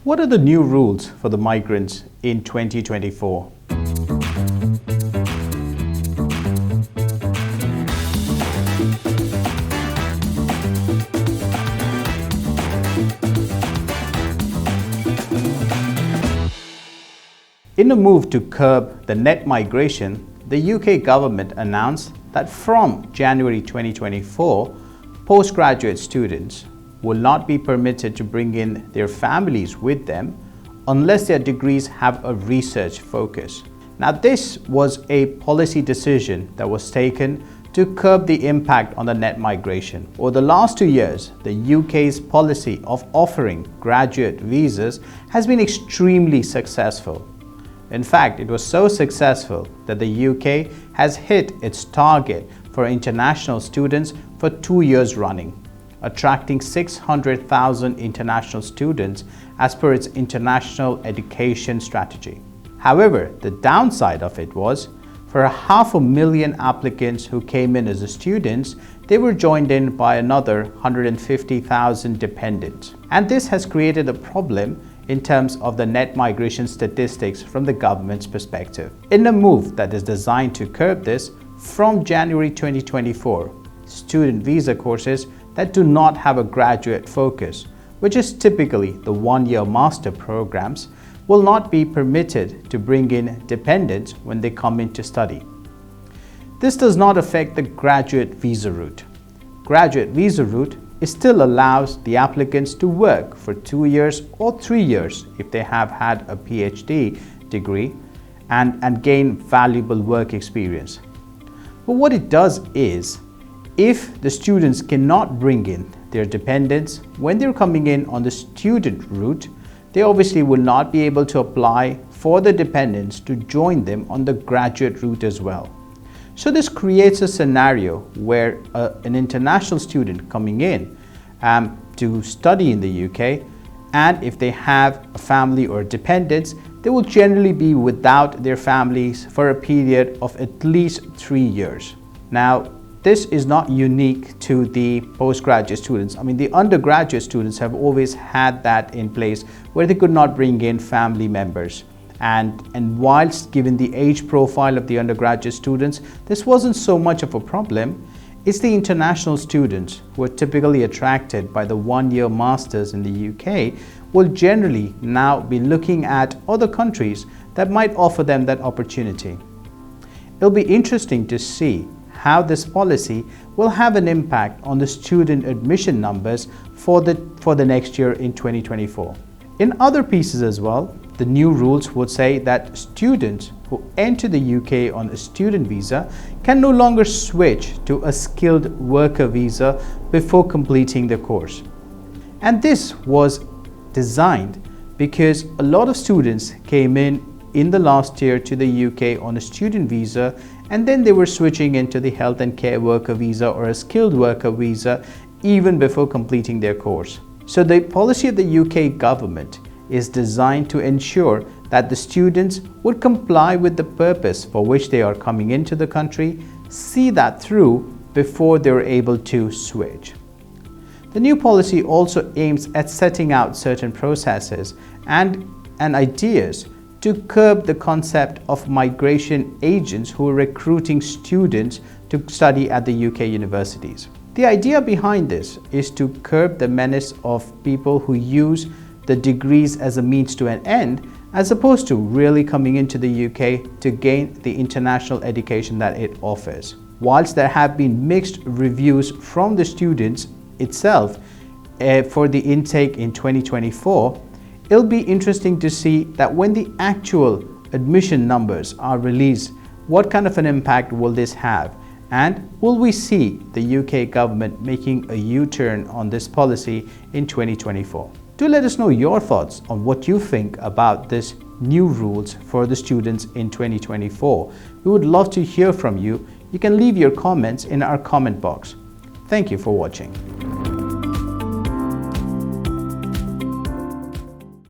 What are the new rules for the migrants in 2024? In a move to curb the net migration, the UK government announced that from January 2024, postgraduate students will not be permitted to bring in their families with them unless their degrees have a research focus. Now, this was a policy decision that was taken to curb the impact on the net migration. Over the last 2 years, the UK's policy of offering graduate visas has been extremely successful. In fact, it was so successful that the UK has hit its target for international students for 2 years running, attracting 600,000 international students as per its international education strategy. However, the downside of it was, for 500,000 applicants who came in as students, they were joined in by another 150,000 dependents. And this has created a problem in terms of the net migration statistics from the government's perspective. In a move that is designed to curb this, from January 2024, student visa courses that do not have a graduate focus, which is typically the one-year master programs, will not be permitted to bring in dependents when they come in to study. This does not affect the graduate visa route. Graduate visa route still allows the applicants to work for 2 years or 3 years if they have had a PhD degree and gain valuable work experience. But what it does is, if the students cannot bring in their dependents when they're coming in on the student route, they obviously will not be able to apply for the dependents to join them on the graduate route as well. So this creates a scenario where an international student coming in to study in the UK, and if they have a family or dependents, they will generally be without their families for a period of at least 3 years. Now, this is not unique to the postgraduate students. I mean, the undergraduate students have always had that in place where they could not bring in family members. And whilst given the age profile of the undergraduate students, this wasn't so much of a problem. It's the international students who are typically attracted by the one-year masters in the UK will generally now be looking at other countries that might offer them that opportunity. It'll be interesting to see how this policy will have an impact on the student admission numbers for the next year in 2024. In other pieces as well, the new rules would say that students who enter the UK on a student visa can no longer switch to a skilled worker visa before completing the course. And this was designed because a lot of students came in the last year to the UK on a student visa, and then they were switching into the health and care worker visa or a skilled worker visa even before completing their course. So the policy of the UK government is designed to ensure that the students would comply with the purpose for which they are coming into the country, see that through before they're able to switch. The new policy also aims at setting out certain processes and ideas to curb the concept of migration agents who are recruiting students to study at the UK universities. The idea behind this is to curb the menace of people who use the degrees as a means to an end, as opposed to really coming into the UK to gain the international education that it offers. Whilst there have been mixed reviews from the students itself for the intake in 2024, it'll be interesting to see that when the actual admission numbers are released, what kind of an impact will this have? And will we see the UK government making a U-turn on this policy in 2024? Do let us know your thoughts on what you think about this new rules for the students in 2024. We would love to hear from you. You can leave your comments in our comment box. Thank you for watching.